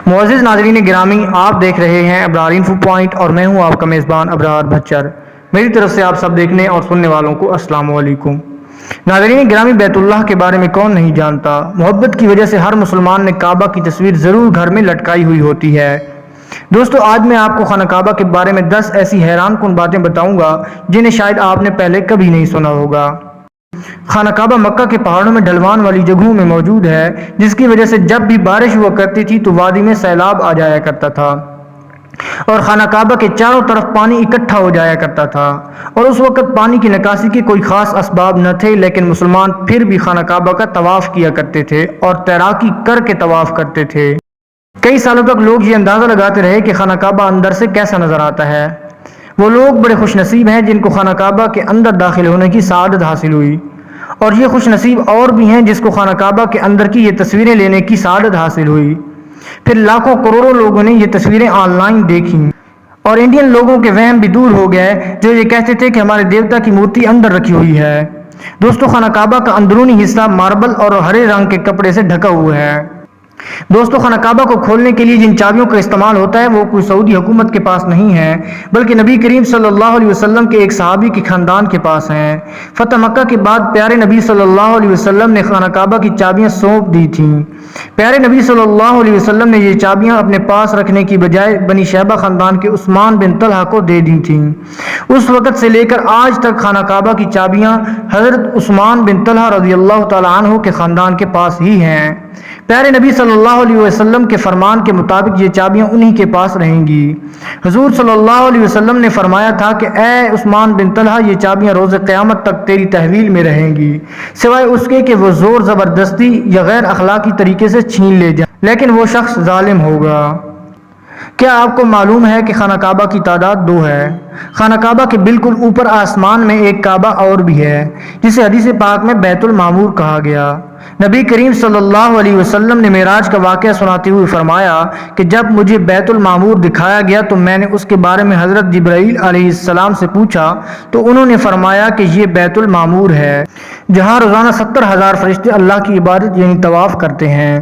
معزز ناظرین گرامی، آپ دیکھ رہے ہیں ابرار انفو پوائنٹ اور میں ہوں آپ کا میزبان ابرار بھچر۔ میری طرف سے آپ سب دیکھنے اور سننے والوں کو السلام علیکم۔ ناظرین گرامی، بیت اللہ کے بارے میں کون نہیں جانتا؟ محبت کی وجہ سے ہر مسلمان نے کعبہ کی تصویر ضرور گھر میں لٹکائی ہوئی ہوتی ہے۔ دوستو، آج میں آپ کو خانہ کعبہ کے بارے میں 10 ایسی حیران کن باتیں بتاؤں گا جنہیں شاید آپ نے پہلے کبھی نہیں سنا ہوگا۔ خانہ کعبہ مکہ کے پہاڑوں میں ڈھلوان والی جگہوں میں موجود ہے، جس کی وجہ سے جب بھی بارش ہوا کرتی تھی تو وادی میں سیلاب آ جایا کرتا تھا اور خانہ کعبہ کے چاروں طرف پانی اکٹھا ہو جایا کرتا تھا، اور اس وقت پانی کی نکاسی کے کوئی خاص اسباب نہ تھے، لیکن مسلمان پھر بھی خانہ کعبہ کا طواف کیا کرتے تھے اور تیراکی کر کے طواف کرتے تھے۔ کئی سالوں تک لوگ یہ اندازہ لگاتے رہے کہ خانہ کعبہ اندر سے کیسا نظر آتا ہے۔ وہ لوگ بڑے خوش نصیب ہیں جن کو خانہ کعبہ کے اندر داخل ہونے کی سعادت حاصل ہوئی، اور یہ خوش نصیب اور بھی ہیں جس کو خانہ کعبہ کے اندر کی یہ تصویریں لینے کی سعادت حاصل ہوئی۔ پھر لاکھوں کروڑوں لوگوں نے یہ تصویریں آن لائن دیکھیں، اور انڈین لوگوں کے وہم بھی دور ہو گئے جو یہ کہتے تھے کہ ہمارے دیوتا کی مورتی اندر رکھی ہوئی ہے۔ دوستو، خانہ کعبہ کا اندرونی حصہ ماربل اور ہرے رنگ کے کپڑے سے ڈھکا ہوا ہے۔ دوستو، خانہ کعبہ کو کھولنے کے لیے جن چابیوں کا استعمال ہوتا ہے وہ کوئی سعودی حکومت کے پاس نہیں ہے، بلکہ نبی کریم صلی اللہ علیہ وسلم کے ایک صحابی کے خاندان کے پاس ہیں۔ فتح مکہ کے بعد پیارے نبی صلی اللہ علیہ وسلم نے خانہ کعبہ کی چابیاں سونپ دی تھیں۔ پیارے نبی صلی اللہ علیہ وسلم نے یہ چابیاں اپنے پاس رکھنے کی بجائے بنی شیبہ خاندان کے عثمان بن طلحہ کو دے دی تھیں۔ اس وقت سے لے کر آج تک خانہ کعبہ کی چابیاں حضرت عثمان بن طلحہ رضی اللہ تعالیٰ عنہ کے خاندان کے پاس ہی ہیں۔ پیارے نبی صلی اللہ علیہ وسلم کے فرمان کے مطابق یہ چابیاں انہی کے پاس رہیں گی۔ حضور صلی اللہ علیہ وسلم نے فرمایا تھا کہ اے عثمان بن طلحہ، یہ چابیاں روز قیامت تک تیری تحویل میں رہیں گی، سوائے اس کے کہ وہ زور زبردستی یا غیر اخلاقی طریقے سے چھین لے جائیں، لیکن وہ شخص ظالم ہوگا۔ کیا آپ کو معلوم ہے کہ خانہ کعبہ کی تعداد 2 ہے؟ خانہ کعبہ کے بالکل اوپر آسمان میں ایک کعبہ اور بھی ہے جسے حدیث پاک میں بیت المعمور کہا گیا۔ نبی کریم صلی اللہ علیہ وسلم نے معراج کا واقعہ سناتے ہوئے فرمایا کہ جب مجھے بیت المعمور دکھایا گیا تو میں نے اس کے بارے میں حضرت جبرائیل علیہ السلام سے پوچھا تو انہوں نے فرمایا کہ یہ بیت المعمور ہے جہاں روزانہ 70,000 فرشتے اللہ کی عبادت یعنی طواف کرتے ہیں،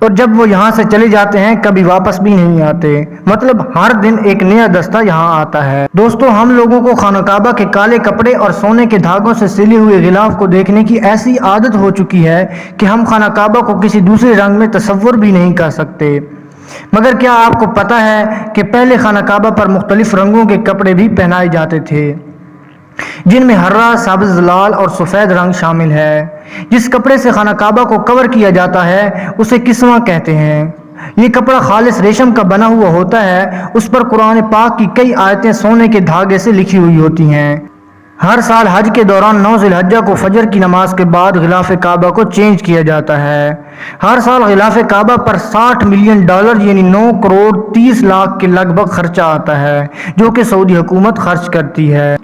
اور جب وہ یہاں سے چلے جاتے ہیں کبھی واپس بھی نہیں آتے، مطلب ہر دن ایک نیا دستہ یہاں آتا ہے۔ دوستو، ہم لوگوں کو خانہ کعبہ کے کالے کپڑے اور سونے کے دھاگوں سے سلے ہوئے غلاف کو دیکھنے کی ایسی عادت ہو چکی ہے کہ ہم خانہ کعبہ کو کسی دوسرے رنگ میں تصور بھی نہیں کر سکتے۔ مگر کیا آپ کو پتہ ہے کہ پہلے خانہ کعبہ پر مختلف رنگوں کے کپڑے بھی پہنائے جاتے تھے، جن میں ہرا، سبز، لال اور سفید رنگ شامل ہے۔ جس کپڑے سے خانہ کعبہ کو کور کیا جاتا ہے اسے کسوہ کہتے ہیں۔ یہ کپڑا خالص ریشم کا بنا ہوا ہوتا ہے، اس پر قرآن پاک کی کئی آیتیں سونے کے دھاگے سے لکھی ہوئی ہوتی ہیں۔ ہر سال حج کے دوران 9 ذی الحجہ کو فجر کی نماز کے بعد غلاف کعبہ کو چینج کیا جاتا ہے۔ ہر سال غلاف کعبہ پر $60 ملین یعنی 9 کروڑ 30 لاکھ کے لگ بھگ خرچہ آتا ہے، جو کہ سعودی حکومت خرچ کرتی ہے۔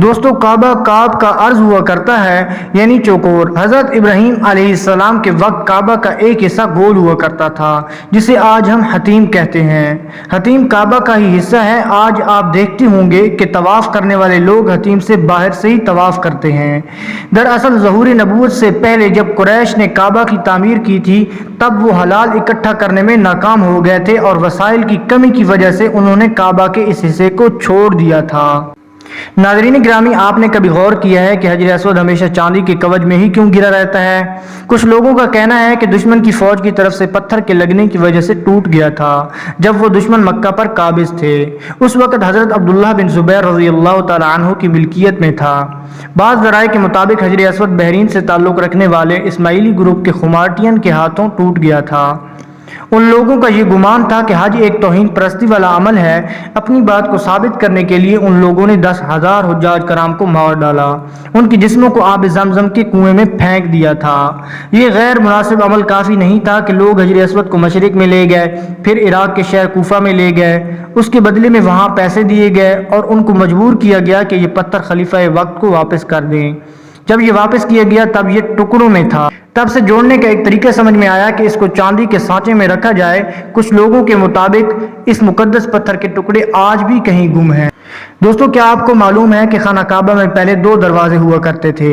دوستو، کعبہ کعب کا عرض ہوا کرتا ہے یعنی چوکور۔ حضرت ابراہیم علیہ السلام کے وقت کعبہ کا ایک حصہ گول ہوا کرتا تھا جسے آج ہم حتیم کہتے ہیں۔ حتیم کعبہ کا ہی حصہ ہے۔ آج آپ دیکھتے ہوں گے کہ طواف کرنے والے لوگ حتیم سے باہر سے ہی طواف کرتے ہیں۔ دراصل ظہور نبوت سے پہلے جب قریش نے کعبہ کی تعمیر کی تھی تب وہ حلال اکٹھا کرنے میں ناکام ہو گئے تھے، اور وسائل کی کمی کی وجہ سے انہوں نے کعبہ کے اس حصے کو چھوڑ دیا تھا۔ ناظرین گرامی، آپ نے کبھی غور کیا ہے کہ حجر اسود ہمیشہ چاندی کے کوچ میں ہی کیوں گرا رہتا ہے؟ کچھ لوگوں کا کہنا ہے کہ دشمن کی فوج کی طرف سے پتھر کے لگنے کی وجہ سے ٹوٹ گیا تھا جب وہ دشمن مکہ پر قابض تھے۔ اس وقت حضرت عبداللہ بن زبیر رضی اللہ تعالی عنہ کی ملکیت میں تھا۔ بعض ذرائع کے مطابق حجر اسود بحرین سے تعلق رکھنے والے اسماعیلی گروپ کے خمارٹین کے ہاتھوں ٹوٹ گیا تھا۔ ان لوگوں کا یہ گمان تھا کہ حج ایک توہین پرستی والا عمل ہے۔ اپنی بات کو ثابت کرنے کے لیے ان لوگوں نے 10,000 حجاج کرام کو مار ڈالا، ان کی جسموں کو آب زمزم کے کنویں میں پھینک دیا تھا۔ یہ غیر مناسب عمل کافی نہیں تھا کہ لوگ حجر اسود کو مشرق میں لے گئے، پھر عراق کے شہر کوفہ میں لے گئے، اس کے بدلے میں وہاں پیسے دیے گئے اور ان کو مجبور کیا گیا کہ یہ پتھر خلیفہ وقت کو واپس کر دیں۔ جب یہ واپس کیا گیا تب یہ ٹکڑوں میں تھا۔ تب سے جوڑنے کا ایک طریقہ سمجھ میں آیا کہ اس کو چاندی کے سانچے میں رکھا جائے۔ کچھ لوگوں کے مطابق اس مقدس پتھر کے ٹکڑے آج بھی کہیں گم ہیں۔ دوستو کیا آپ کو معلوم ہے کہ خانہ کعبہ میں پہلے دو دروازے ہوا کرتے تھے،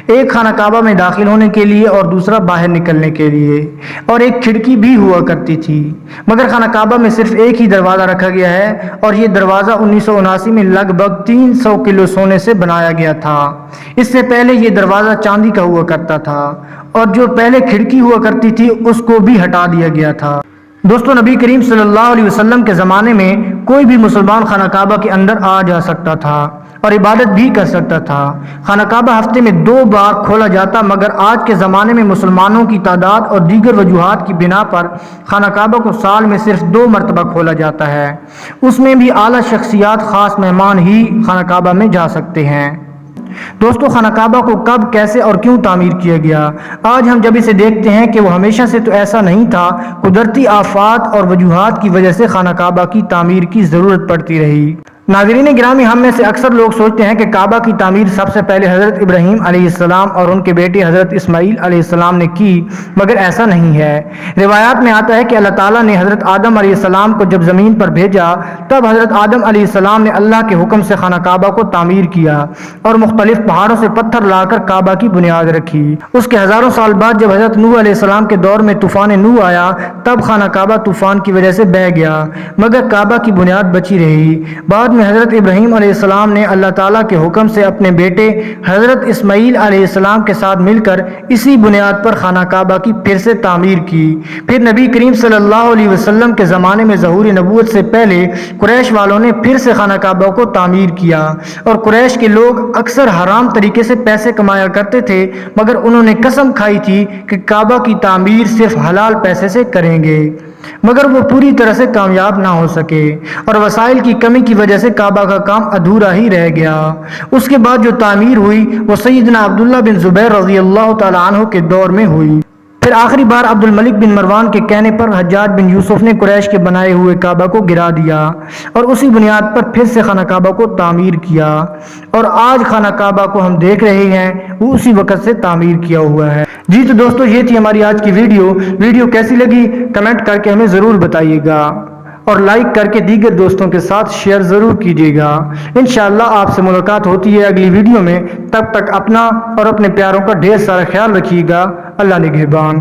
ایک خانہ کعبہ میں داخل ہونے کے لیے اور دوسرا باہر نکلنے کے لیے، اور ایک کھڑکی بھی ہوا کرتی تھی، مگر خانہ کعبہ میں صرف ایک ہی دروازہ رکھا گیا ہے، اور یہ دروازہ 1979 میں لگ بھگ 300 کلو سونے سے بنایا گیا تھا۔ اس سے پہلے یہ دروازہ چاندی کا ہوا کرتا تھا، اور جو پہلے کھڑکی ہوا کرتی تھی اس کو بھی ہٹا دیا گیا تھا۔ دوستو نبی کریم صلی اللہ علیہ وسلم کے زمانے میں کوئی بھی مسلمان خانہ کعبہ کے اندر آ جا سکتا تھا اور عبادت بھی کر سکتا تھا۔ خانہ کعبہ ہفتے میں 2 بار کھولا جاتا، مگر آج کے زمانے میں مسلمانوں کی تعداد اور دیگر وجوہات کی بنا پر خانہ کعبہ کو سال میں صرف 2 مرتبہ کھولا جاتا ہے، اس میں بھی اعلیٰ شخصیات، خاص مہمان ہی خانہ کعبہ میں جا سکتے ہیں۔ دوستو خانہ کعبہ کو کب، کیسے اور کیوں تعمیر کیا گیا؟ آج ہم جب اسے دیکھتے ہیں کہ وہ ہمیشہ سے تو ایسا نہیں تھا، قدرتی آفات اور وجوہات کی وجہ سے خانہ کعبہ کی تعمیر کی ضرورت پڑتی رہی۔ ناظرین گرامی، ہم میں سے اکثر لوگ سوچتے ہیں کہ کعبہ کی تعمیر سب سے پہلے حضرت ابراہیم علیہ السلام اور ان کے بیٹے حضرت اسماعیل علیہ السلام نے کی، مگر ایسا نہیں ہے۔ روایات میں آتا ہے کہ اللہ تعالیٰ نے حضرت آدم علیہ السلام کو جب زمین پر بھیجا، تب حضرت آدم علیہ السلام نے اللہ کے حکم سے خانہ کعبہ کو تعمیر کیا اور مختلف پہاڑوں سے پتھر لا کر کعبہ کی بنیاد رکھی۔ اس کے ہزاروں سال بعد جب حضرت نوح علیہ السلام کے دور میں طوفان نوح آیا، تب خانہ کعبہ طوفان کی وجہ سے بہہ گیا، مگر کعبہ کی بنیاد بچی رہی۔ بعد میں حضرت ابراہیم علیہ السلام نے اللہ تعالیٰ کے حکم سے اپنے بیٹے حضرت اسماعیل علیہ السلام کے ساتھ مل کر اسی بنیاد پر خانہ کعبہ کی پھر سے تعمیر کی۔ پھر نبی کریم صلی اللہ علیہ وسلم کے زمانے میں ظہور نبوت سے پہلے قریش والوں نے پھر سے خانہ کعبہ کو تعمیر کیا، اور قریش کے لوگ اکثر حرام طریقے سے پیسے کمایا کرتے تھے، مگر انہوں نے قسم کھائی تھی کہ کعبہ کی تعمیر صرف حلال پیسے سے کریں گے، مگر وہ پوری طرح سے کامیاب نہ ہو سکے اور وسائل کی کمی کی وجہ سے کعبہ کا کام ادھورا ہی رہ گیا۔ اس کے بعد جو تعمیر ہوئی وہ سیدنا عبداللہ بن زبیر رضی اللہ تعالی عنہ کے دور میں ہوئی۔ پھر آخری بار عبد الملک بن مروان کے کہنے پر حجاج بن یوسف نے قریش کے بنائے ہوئے کعبہ کو گرا دیا اور اسی بنیاد پر پھر سے خانہ کعبہ کو تعمیر کیا، اور آج خانہ کعبہ کو ہم دیکھ رہے ہیں وہ اسی وقت سے تعمیر کیا ہوا ہے۔ جی تو دوستو یہ تھی ہماری آج کی ویڈیو کیسی لگی کمنٹ کر کے ہمیں ضرور بتائیے گا، اور لائک کر کے دیگر دوستوں کے ساتھ شیئر ضرور کیجیے گا۔ انشاءاللہ آپ سے ملاقات ہوتی ہے اگلی ویڈیو میں، تب تک اپنا اور اپنے پیاروں کا ڈھیر سارا خیال رکھیے گا۔ اللہ نگہبان۔